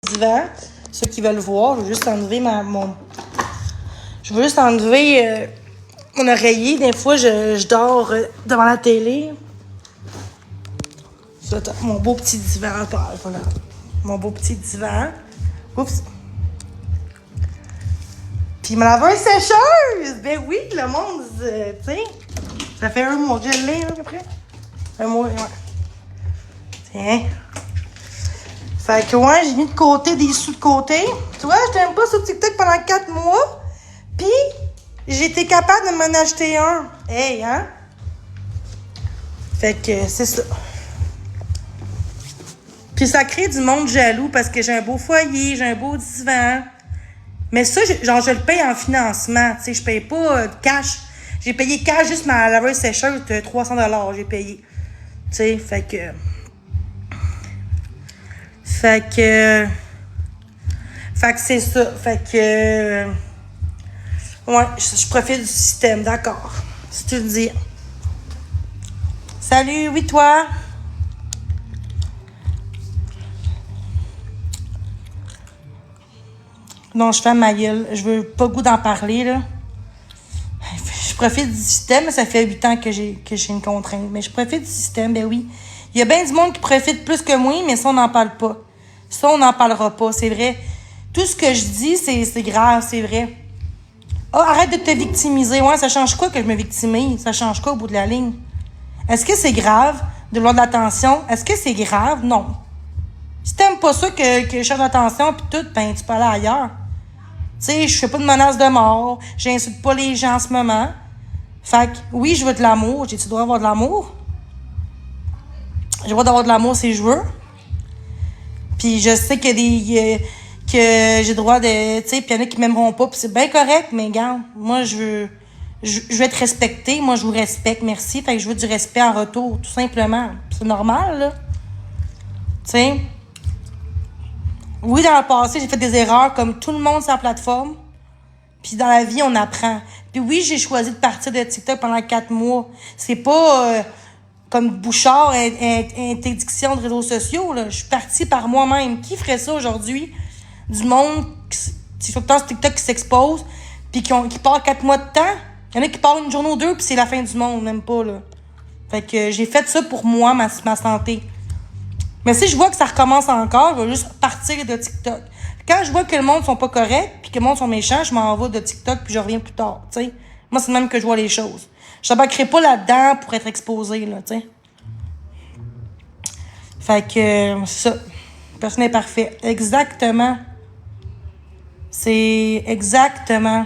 divan. Ceux qui veulent voir, je veux juste enlever Je veux juste enlever mon oreiller. Des fois, je dors devant la télé. Mon beau petit divan. Voilà. Mon beau petit divan. Oups. Puis ma laveuse sécheuse! Ben oui, le monde, tu sais. Ça fait un mois que je l'ai, à peu près. Un mois, ouais. Tiens. Fait que ouais, j'ai mis de côté des sous de côté. Tu vois, je t'aime pas sur TikTok pendant 4 mois. Puis, j'ai été capable de m'en acheter un. Hey, hein? Fait que c'est ça. Puis ça crée du monde jaloux parce que j'ai un beau foyer, j'ai un beau divan. Mais ça, je le paye en financement. Tu sais, je paye pas cash. J'ai payé cash juste ma laveuse sécheuse de 300$. J'ai payé. Tu sais, fait que c'est ça. Fait que ouais, je profite du système, d'accord. Si tu le dis. Salut, oui, toi? Non, je ferme ma gueule. Je veux pas le goût d'en parler, là. Je profite du système, mais ça fait 8 ans que j'ai une contrainte. Mais je profite du système, ben oui. Il y a bien du monde qui profite plus que moi, mais ça, on n'en parle pas. Ça, on n'en parlera pas, c'est vrai. Tout ce que je dis, c'est grave, c'est vrai. Ah, arrête de te victimiser. Ouais, ça change quoi que je me victimise? Ça change quoi au bout de la ligne? Est-ce que c'est grave de vouloir de l'attention? Est-ce que c'est grave? Non. Si t'aimes pas ça que je cherche l'attention pis tout, ben tu peux aller ailleurs. Tu sais, je fais pas de menace de mort. J'insulte pas les gens en ce moment. Fait que, oui, je veux de l'amour. J'ai-tu le droit d'avoir de l'amour? J'ai le droit d'avoir de l'amour si je veux. Puis je sais que j'ai le droit de... Tu sais, puis il y en a qui m'aimeront pas, puis c'est bien correct, mais regarde, moi, je veux être respectée. Moi, je vous respecte, merci. Fait que je veux du respect en retour, tout simplement. C'est normal, là. Tu sais? Oui, dans le passé, j'ai fait des erreurs comme tout le monde sur la plateforme. Puis dans la vie, on apprend. Puis oui, j'ai choisi de partir de TikTok pendant 4 mois. C'est pas comme Bouchard, interdiction de réseaux sociaux. Là. Je suis partie par moi-même. Qui ferait ça aujourd'hui? Du monde qui faut que sur TikTok qui s'expose puis qui part 4 mois de temps. Il y en a qui partent une journée ou deux puis c'est la fin du monde, même pas. Là. Fait que j'ai fait ça pour moi, ma santé. Mais si je vois que ça recommence encore, je vais juste partir de TikTok. Quand je vois que le monde sont pas corrects puis que le monde sont méchants, je m'en vais de TikTok puis je reviens plus tard, tu sais. Moi, c'est le même que je vois les choses. Je n'embarquerai pas là-dedans pour être exposé, là, tu sais. Fait que, c'est ça. Personne n'est parfait. Exactement. C'est exactement.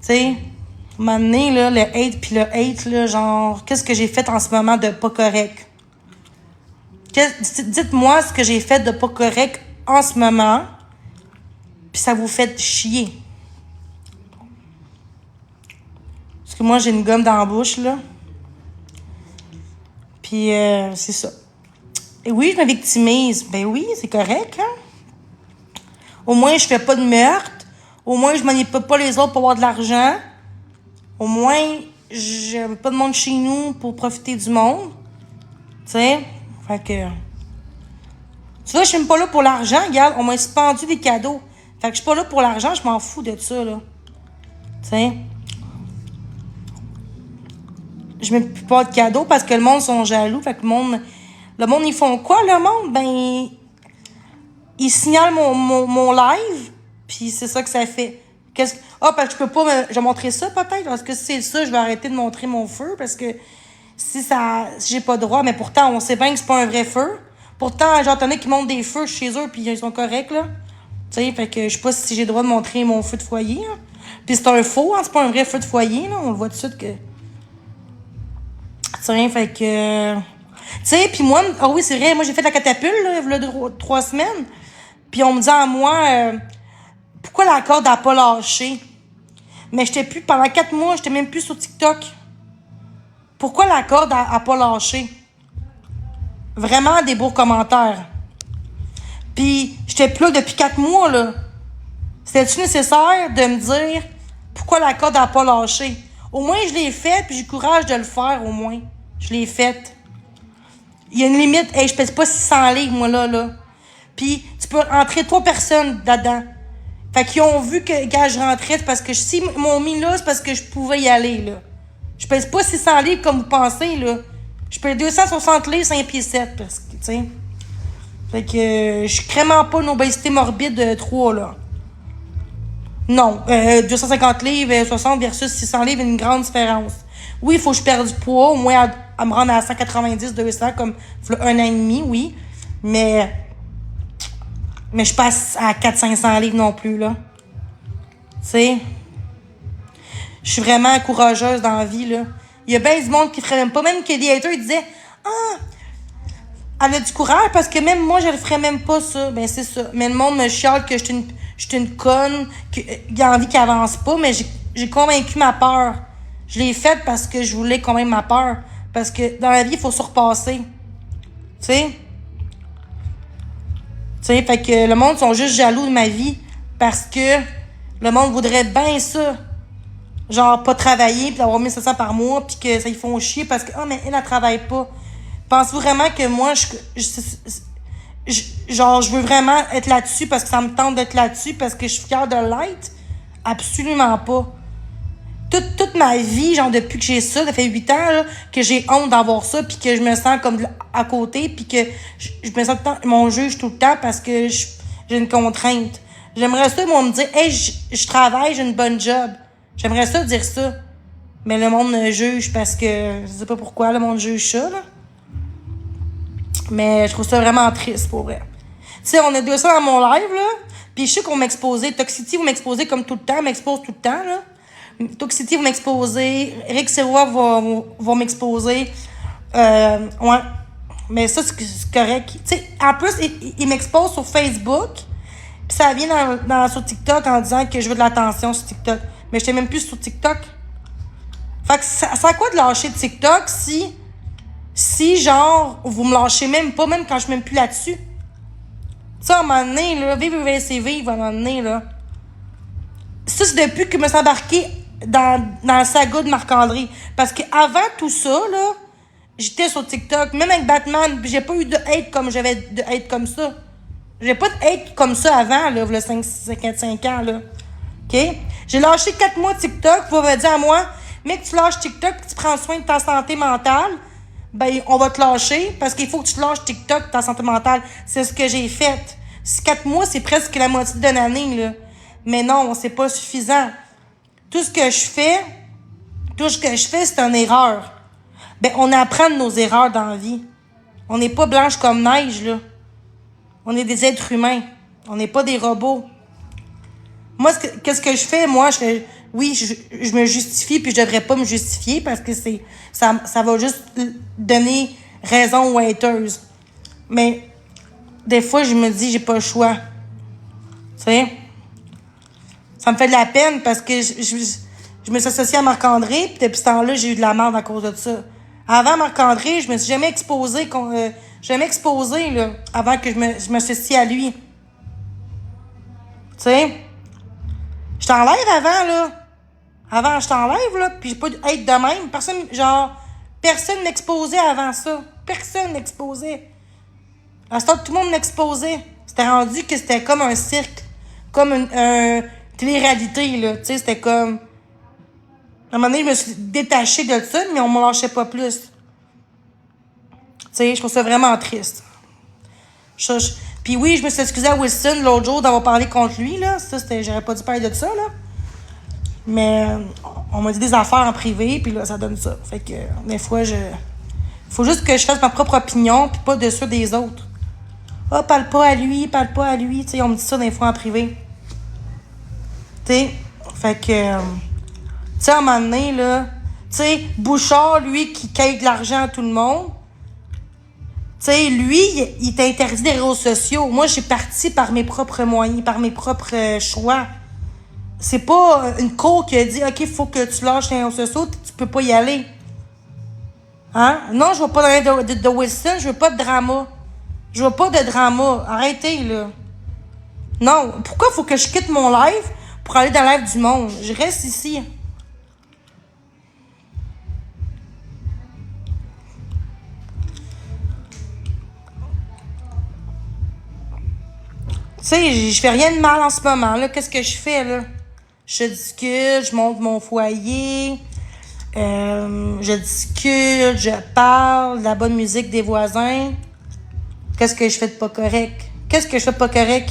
Tu sais, à un moment donné, là, le hate, là, genre, qu'est-ce que j'ai fait en ce moment de pas correct? Dites-moi ce que j'ai fait de pas correct en ce moment, puis ça vous fait chier. Parce que moi, j'ai une gomme dans la bouche, là. Puis, c'est ça. Et oui, je me victimise. Ben oui, c'est correct, hein? Au moins, je fais pas de meurtre. Au moins, je manipule pas les autres pour avoir de l'argent. Au moins, j'ai pas de monde chez nous pour profiter du monde. Tu sais? Fait que... Tu vois, je suis même pas là pour l'argent. Regarde, on m'a suspendu des cadeaux. Fait que je suis pas là pour l'argent, je m'en fous de ça, là. Tu sais? Je mets plus pas de cadeaux parce que le monde sont jaloux. Fait que le monde, ils font quoi, le monde? Ben, ils signalent mon live, puis c'est ça que ça fait. Parce que je peux pas je vais montrer ça, peut-être? Parce que si c'est ça, je vais arrêter de montrer mon feu, parce que si j'ai pas droit, mais pourtant, on sait bien que c'est pas un vrai feu. Pourtant, j'entendais qu'ils montent des feux chez eux, puis ils sont corrects, là. Tu sais, fait que je sais pas si j'ai le droit de montrer mon feu de foyer, hein. Puis c'est un faux, hein, c'est pas un vrai feu de foyer, là. On le voit tout de suite que... Tu sais, fait que... Tu sais, puis moi... Ah oui, c'est vrai, moi, j'ai fait la catapulte, là, il y a 3 semaines. Puis on me dit à moi... pourquoi la corde a pas lâché? Mais j'étais plus... Pendant 4 mois, j'étais même plus sur TikTok. Pourquoi la corde a pas lâché? Vraiment des beaux commentaires. Puis, j'étais plus là depuis 4 mois, là. C'était-tu nécessaire de me dire pourquoi la corde a pas lâché? Au moins, je l'ai fait, puis j'ai le courage de le faire, au moins. Je l'ai fait. Il y a une limite. Hey, je pèse pas 600 livres, moi, là. Puis tu peux entrer 3 personnes là-dedans. Fait qu'ils ont vu que, quand je rentrais, c'est parce que s'ils m'ont mis là, c'est parce que je pouvais y aller, là. Je pèse pas 600 livres comme vous pensez, là. Je pèse 260 livres, 5 pieds 7, parce que, tu sais. Fait que je suis vraiment pas une obésité morbide 3, là. Non. 250 livres, 60 versus 600 livres, une grande différence. Oui, il faut que je perde du poids, au moins à me rendre à 190, 200, comme un an et demi, oui. Mais je passe à 400-500 livres non plus, là. Tu sais. Je suis vraiment courageuse dans la vie, là. Il y a bien du monde qui ferait même pas. Même que des haters, ils disaient, ah, elle a du courage parce que même moi, je le ferais même pas, ça. Ben, c'est ça. Mais le monde me chiale que je suis une conne, qu'il a envie qu'il avance pas, mais j'ai convaincu ma peur. Je l'ai faite parce que je voulais convaincre ma peur. Parce que dans la vie, il faut se repasser. Tu sais? Tu sais, fait que le monde sont juste jaloux de ma vie parce que le monde voudrait bien ça. Genre, pas travailler, puis d'avoir 1500 par mois, puis que ça ils font chier parce que, oh, mais elle travaille pas. Pensez-vous vraiment que moi, genre, je veux vraiment être là-dessus parce que ça me tente d'être là-dessus parce que je suis fière de l'être? Absolument pas. Toute ma vie, genre, depuis que j'ai ça fait 8 ans, là, que j'ai honte d'avoir ça, puis que je me sens comme à côté, puis que je me sens tout le temps, mon juge tout le temps parce que j'ai une contrainte. J'aimerais ça, moi, me dire, hey, je travaille, j'ai une bonne job. J'aimerais ça dire ça. Mais le monde me juge parce que je sais pas pourquoi le monde juge ça, là. Mais je trouve ça vraiment triste, pour vrai. Tu sais, on a deux ça dans mon live, là. Puis je sais qu'on m'exposait. Toxicity, vous m'exposez comme tout le temps, m'expose tout le temps, là. Toxicity, vous m'exposez. Rick Serrois va m'exposer. Ouais. Mais ça, c'est correct. Tu sais, en plus, il m'expose sur Facebook. Puis ça vient sur TikTok en disant que je veux de l'attention sur TikTok. Mais j'étais même plus sur TikTok. Fait que ça a quoi de lâcher TikTok si genre, vous me lâchez même pas, même quand je suis même plus là-dessus? Ça, à un moment donné, là, vivre, à un moment donné, là. Ça, c'est depuis que je me suis embarquée dans la saga de Marc-André. Parce que avant tout ça, là, j'étais sur TikTok, même avec Batman, pis j'ai pas eu de hate comme j'avais de hate comme ça. J'ai pas de hate comme ça avant, là, le 55 ans, là. OK? J'ai lâché 4 mois de TikTok. Vous me dire à moi, mec, tu lâches TikTok et tu prends soin de ta santé mentale, ben, on va te lâcher parce qu'il faut que tu lâches TikTok, ta santé mentale. C'est ce que j'ai fait. 4 mois, c'est presque la moitié d'une année, là. Mais non, c'est pas suffisant. Tout ce que je fais, c'est une erreur. Ben, on apprend de nos erreurs dans la vie. On n'est pas blanche comme neige, là. On est des êtres humains. On n'est pas des robots. Moi, qu'est-ce que je fais? Moi, je me justifie, puis je devrais pas me justifier parce que ça va juste donner raison aux haters. Mais des fois, je me dis, j'ai pas le choix. Tu sais? Ça me fait de la peine parce que je me suis associée à Marc-André, puis depuis ce temps-là, j'ai eu de la merde à cause de ça. Avant Marc-André, je me suis jamais exposée, là, avant que je m'associe à lui. Tu sais? Je t'enlève avant, là. Avant, je t'enlève, là, puis j'ai pas être de même. Personne m'exposait avant ça. Personne m'exposait. À ce temps, tout le monde m'exposait. C'était rendu que c'était comme un cirque. Comme une télé-réalité, là. Tu sais, c'était comme... À un moment donné, je me suis détachée de ça, mais on me lâchait pas plus. Tu sais, je trouve ça vraiment triste. Puis oui, je me suis excusée à Wilson l'autre jour d'avoir parlé contre lui, là. Ça, j'aurais pas dû parler de ça, là. Mais on m'a dit des affaires en privé, puis là, ça donne ça. Fait que des fois, faut juste que je fasse ma propre opinion, puis pas de ceux des autres. Ah, parle pas à lui. Tu sais, on me dit ça des fois en privé. Tu sais, fait que... tu sais, à un moment donné, là... Tu sais, Bouchard, lui, qui caille de l'argent à tout le monde... Tu sais, lui, il est interdit des réseaux sociaux. Moi, j'ai parti par mes propres moyens, par mes propres choix. C'est pas une cour qui a dit, OK, il faut que tu lâches les réseaux sociaux, tu peux pas y aller. Hein? Non, je veux pas de Wilson, je veux pas de drama. Je veux pas de drama. Arrêtez, là. Non, pourquoi faut que je quitte mon live pour aller dans le live du monde? Je reste ici. sais, je fais rien de mal en ce moment, là. Qu'est-ce que je fais, là? Je discute, je monte mon foyer, je discute, je parle de la bonne musique des voisins. Qu'est-ce que je fais de pas correct? Qu'est-ce que je fais de pas correct?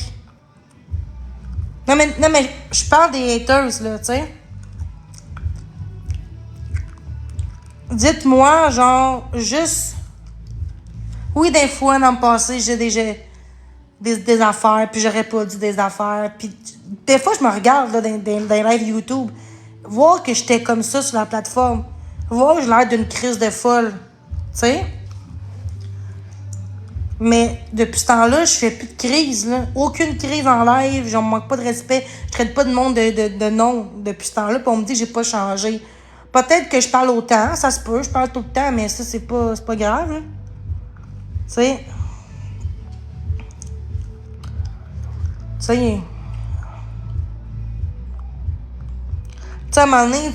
Non, mais je parle des haters, là, tu sais. Dites-moi, genre, juste... Oui, des fois, dans le passé, j'ai déjà des affaires, puis j'aurais pas dit des affaires. Puis des fois, je me regarde là, dans les lives YouTube, voir que j'étais comme ça sur la plateforme, voir que j'ai l'air d'une crise de folle, tu sais. Mais depuis ce temps-là, je fais plus de crise, là. Aucune crise en live, j'en manque pas de respect. Je traite pas de monde de nom depuis ce temps-là, puis on me dit que j'ai pas changé. Peut-être que je parle autant, ça se peut, je parle tout le temps, mais ça, c'est pas grave, là. Tu sais. Tu sais. Tu sais, à un moment donné,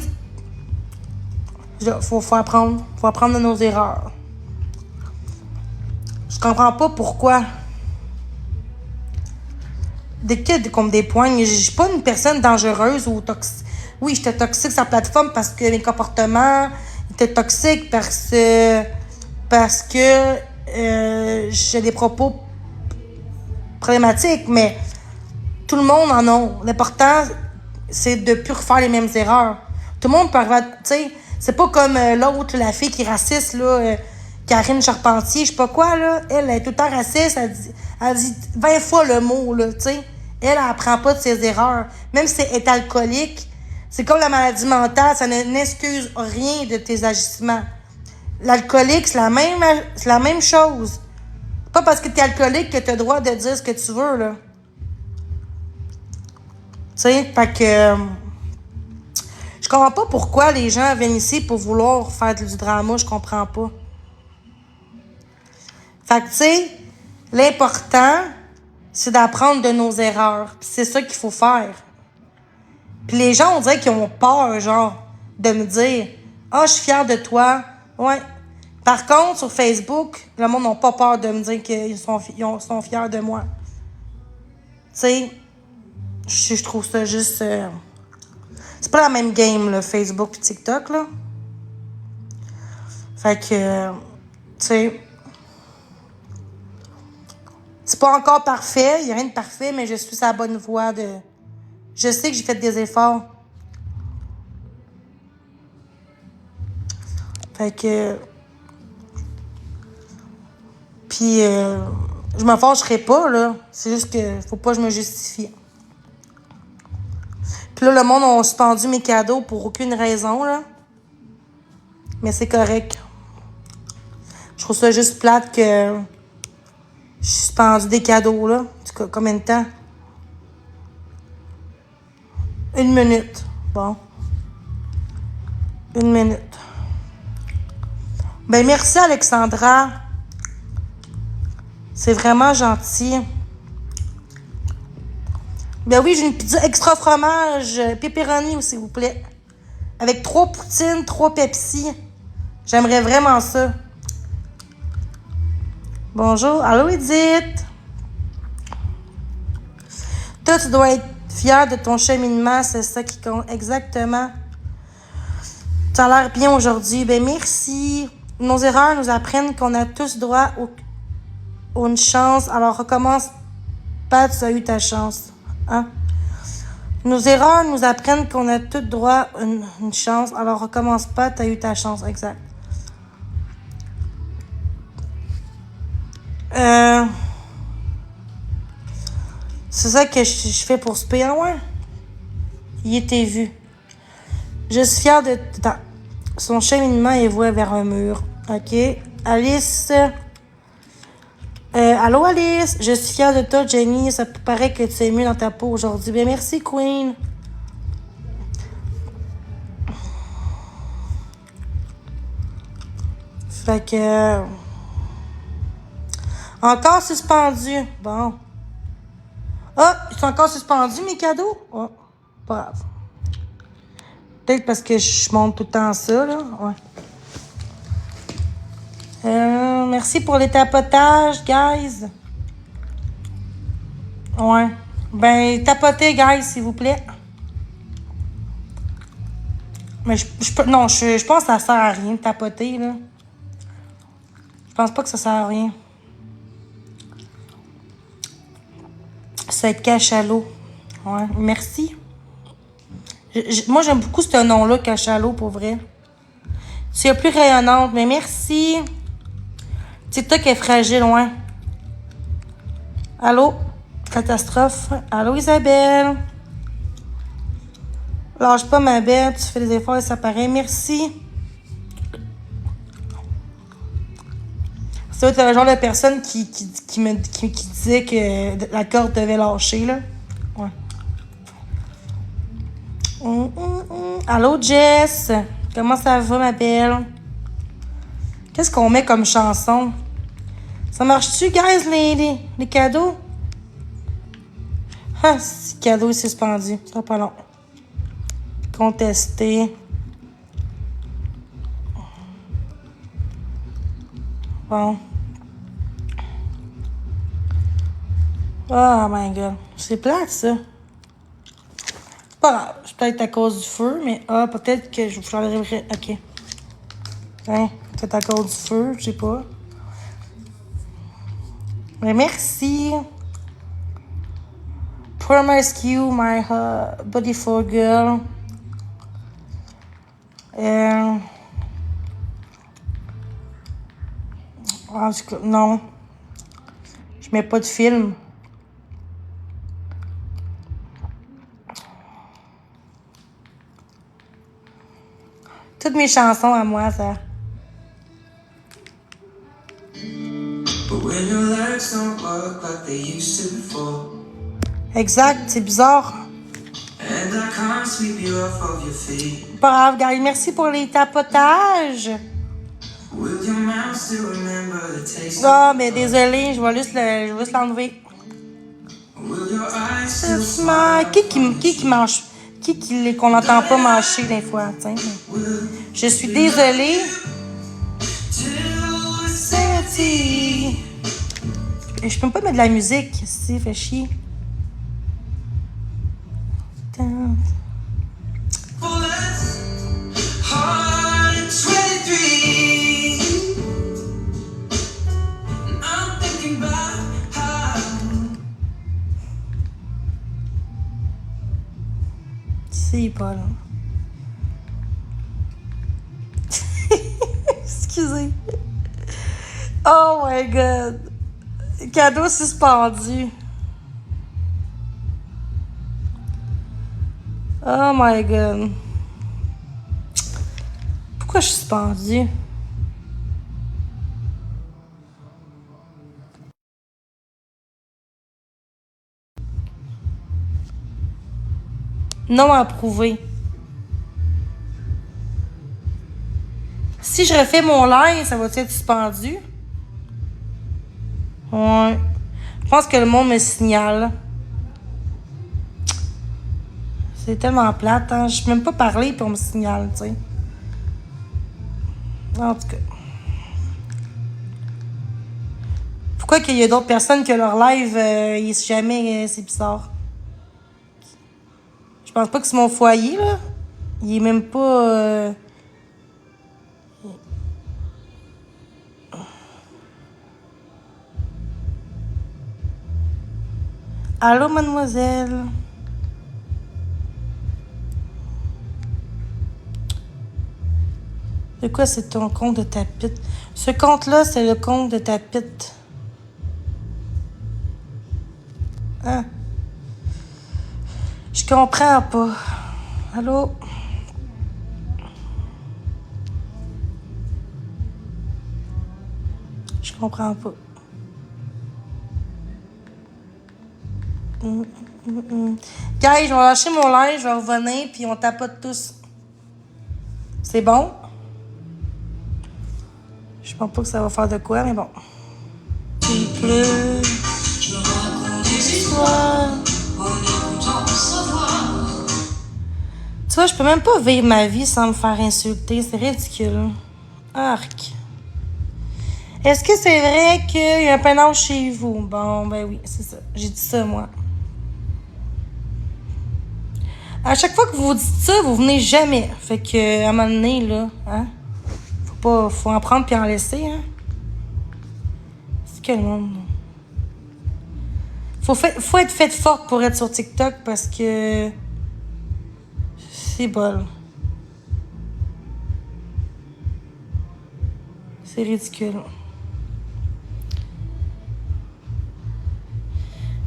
faut apprendre. Faut apprendre de nos erreurs. Je comprends pas pourquoi. Des kids comme des poignes. Je suis pas une personne dangereuse ou toxique. Oui, j'étais toxique sur la plateforme parce que mes comportements étaient toxiques parce que j'ai des propos problématiques, mais tout le monde en a. L'important, c'est de ne plus refaire les mêmes erreurs. Tout le monde peut arriver, tu sais, c'est pas comme l'autre, la fille qui est raciste, là, Karine Charpentier, je sais pas quoi, là. Elle est tout le temps raciste, elle dit 20 fois le mot, là, tu sais. Elle apprend pas de ses erreurs. Même si elle est alcoolique, c'est comme la maladie mentale, ça n'excuse rien de tes agissements. L'alcoolique, c'est la même chose. C'est pas parce que t'es alcoolique que t'as le droit de dire ce que tu veux, là. Tu sais, fait que... je comprends pas pourquoi les gens viennent ici pour vouloir faire du drama, je comprends pas. Fait que, tu sais, l'important, c'est d'apprendre de nos erreurs. Puis c'est ça qu'il faut faire. Puis les gens, on dirait qu'ils ont peur, genre, de me dire « Ah, je suis fière de toi. » Ouais. Par contre, sur Facebook, le monde n'a pas peur de me dire qu'ils sont fiers de moi. Tu sais, je trouve ça juste... c'est pas la même game, là, Facebook et TikTok, là. Fait que, tu sais... c'est pas encore parfait, il n'y a rien de parfait, mais je suis sur la bonne voie de... Je sais que j'ai fait des efforts. Fait que... Puis, je me fâcherai pas, là. C'est juste que faut pas que je me justifie. Puis là, le monde a suspendu mes cadeaux pour aucune raison, là. Mais c'est correct. Je trouve ça juste plate que j'ai suspendu des cadeaux, là. Combien de temps? 1 minute. Bon. 1 minute. Ben, merci, Alexandra. C'est vraiment gentil. Ben oui, j'ai une pizza extra fromage, pepperoni, s'il vous plaît. Avec 3 poutines, 3 Pepsi. J'aimerais vraiment ça. Bonjour. Allô, Edith. Toi, tu dois être fière de ton cheminement. C'est ça qui compte. Exactement. Tu as l'air bien aujourd'hui. Ben merci. Nos erreurs nous apprennent qu'on a tous droit à une chance. Alors, recommence pas, tu as eu ta chance. Hein? Nos erreurs nous apprennent qu'on a tous droit à une chance. Alors, recommence pas, tu as eu ta chance. Exact. C'est ça que je fais pour se payer. Ah ouais? Il était vu. Je suis fière de... Son cheminement est voué vers un mur. OK. Alice... allô, Alice? Je suis fière de toi, Jenny. Ça paraît que tu es mieux dans ta peau aujourd'hui. Bien, merci, Queen. Fait que... encore suspendu. Bon. Ah, ils sont encore suspendus, mes cadeaux? Oh, pas grave. Peut-être parce que je monte tout le temps ça, là. Ouais. Merci pour les tapotages, guys. Ouais. Ben, tapotez, guys, s'il vous plaît. Mais non, je pense que ça sert à rien de tapoter, là. Je pense pas que ça sert à rien. Ça va être cachalot. Ouais, merci. Moi, j'aime beaucoup ce nom-là, cachalot, pour vrai. Tu es plus rayonnante, mais merci. TikTok est fragile, ouais. Allô? Catastrophe. Allô, Isabelle? Lâche pas, ma belle. Tu fais des efforts et ça paraît. Merci. C'est le genre de personne qui disait que la corde devait lâcher, là. Ouais. Allô, Jess? Comment ça va, ma belle? Qu'est-ce qu'on met comme chanson? Ça marche-tu, guys, les cadeaux? Ah, ce cadeau est suspendu. Ça sera pas long. Contester. Bon. Oh my god. C'est plate, ça. C'est pas grave. C'est peut-être à cause du feu, mais peut-être que je vous l'enlèverai. Ok. Hein? Peut-être à cause du feu, je sais pas. Mais merci. Promise you, my beautiful girl. En tout cas, non. Je mets pas de film. Toutes mes chansons à moi, ça. Exact, c'est bizarre. Pas grave, Gary. Merci pour les tapotages. Ah, mais désolé, je vais juste l'enlever. Qui mange? Qu'on n'entend pas mâcher des fois, t'sais. Je suis désolée. Je peux pas mettre de la musique, si, fait chier. C'est pas là. Excusez. Oh my god. Cadeau suspendu. Oh my god. Pourquoi je suis suspendue? Non approuvé. Si je refais mon live, ça va être suspendu? Ouais. Je pense que le monde me signale. C'est tellement plate, hein. Je peux même pas parler puis on me signale, tu sais. En tout cas. Pourquoi qu'il y a d'autres personnes que leur live, il est jamais... c'est bizarre. Je pense pas que c'est mon foyer, là. Il est même pas... Allô, mademoiselle? De quoi c'est ton compte de ta pite? Ce compte-là, c'est le compte de ta pite. Hein? Je comprends pas. Allô? Je comprends pas. Guys, je vais lâcher mon linge, je vais revenir, puis on tapote tous. C'est bon? Je pense pas que ça va faire de quoi, mais bon. Il pleut. Tu vois, je peux même pas vivre ma vie sans me faire insulter. C'est ridicule. Arc. Est-ce que c'est vrai qu'il y a un peinard chez vous? Bon, ben oui, c'est ça. J'ai dit ça, moi. À chaque fois que vous dites ça, vous venez jamais. Fait que, à un moment donné, là, hein, faut en prendre puis en laisser, hein. C'est quel monde, là? Faut être faite forte pour être sur TikTok parce que c'est bol. C'est ridicule.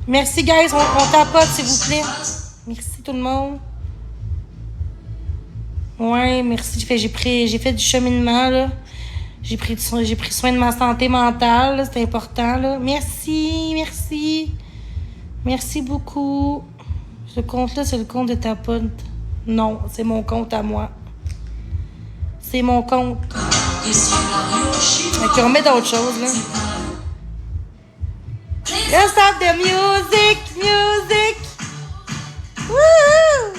Merci, guys. On tapote, s'il vous plaît. Merci, tout le monde. Ouais, merci. J'ai fait du cheminement, là. J'ai pris soin de ma santé mentale. C'est important, là. Merci. Merci beaucoup. Ce compte-là, c'est le compte de ta pote. Non, c'est mon compte à moi. C'est mon compte. Ok, on met d'autres choses, là. Let's stop the music! Woo!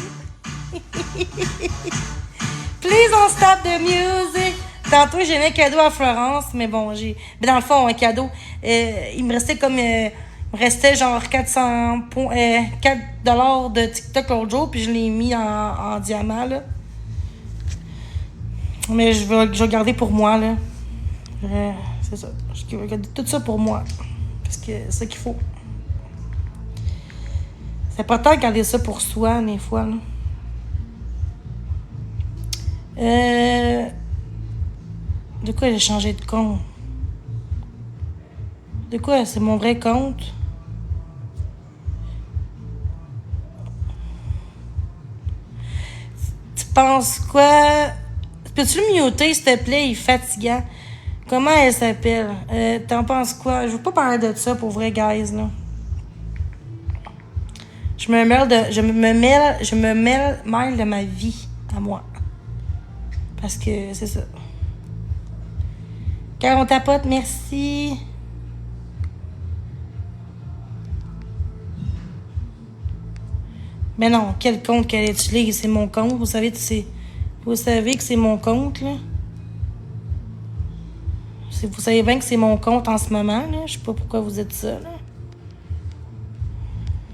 Please don't stop the music! Tantôt, j'ai mis un cadeau à Florence, mais bon, mais dans le fond, un cadeau. Il me restait comme... il me restait genre 4 $ de TikTok l'autre jour, puis je l'ai mis en diamant, là. Mais je vais garder pour moi, là. C'est ça. Je vais garder tout ça pour moi. Parce que c'est ça qu'il faut. C'est important de garder ça pour soi, des fois, là. De quoi j'ai changé de compte? De quoi? C'est mon vrai compte? Tu penses quoi? Peux-tu le muter, s'il te plaît? Il est fatigant. Comment elle s'appelle? T'en penses quoi? Je veux pas parler de ça pour vrai, guys, là. Je me mêle de ma vie à moi. Parce que c'est ça. Car on tapote, merci. Mais non, quel compte qu'elle utilise? C'est mon compte. Vous savez que c'est mon compte, là. Vous savez bien que c'est mon compte en ce moment, là. Je sais pas pourquoi vous êtes ça, là.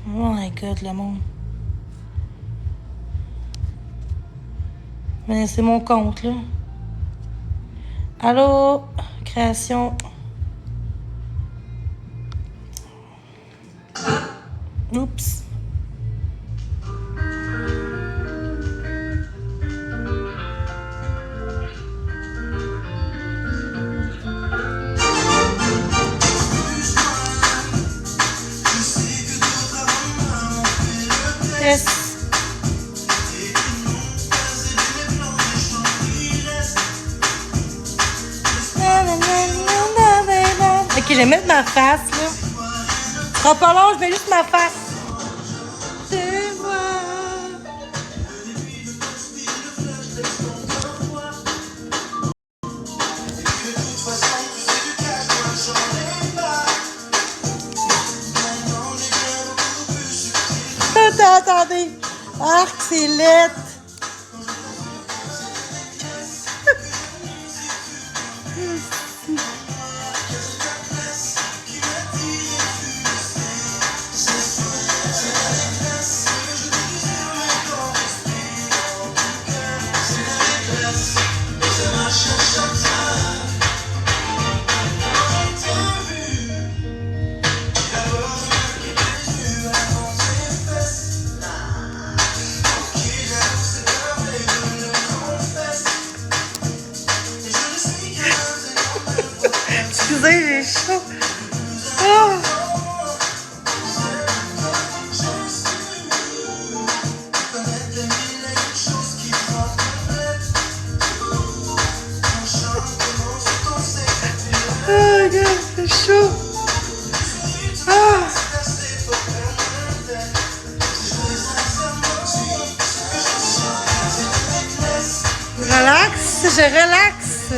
Oh my God, le monde. Mais c'est mon compte, là. Allô? Création. Oups. Yes. Ok, je vais mettre ma face, là. Ce sera pas long, je mets juste ma face. Te vois. Attendez. Arc, c'est lettre. Excusez, j'ai chaud. Oh. Oh, regarde, c'est chaud. Ah. Relax, je relaxe.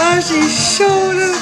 Ah, j'ai chaud là.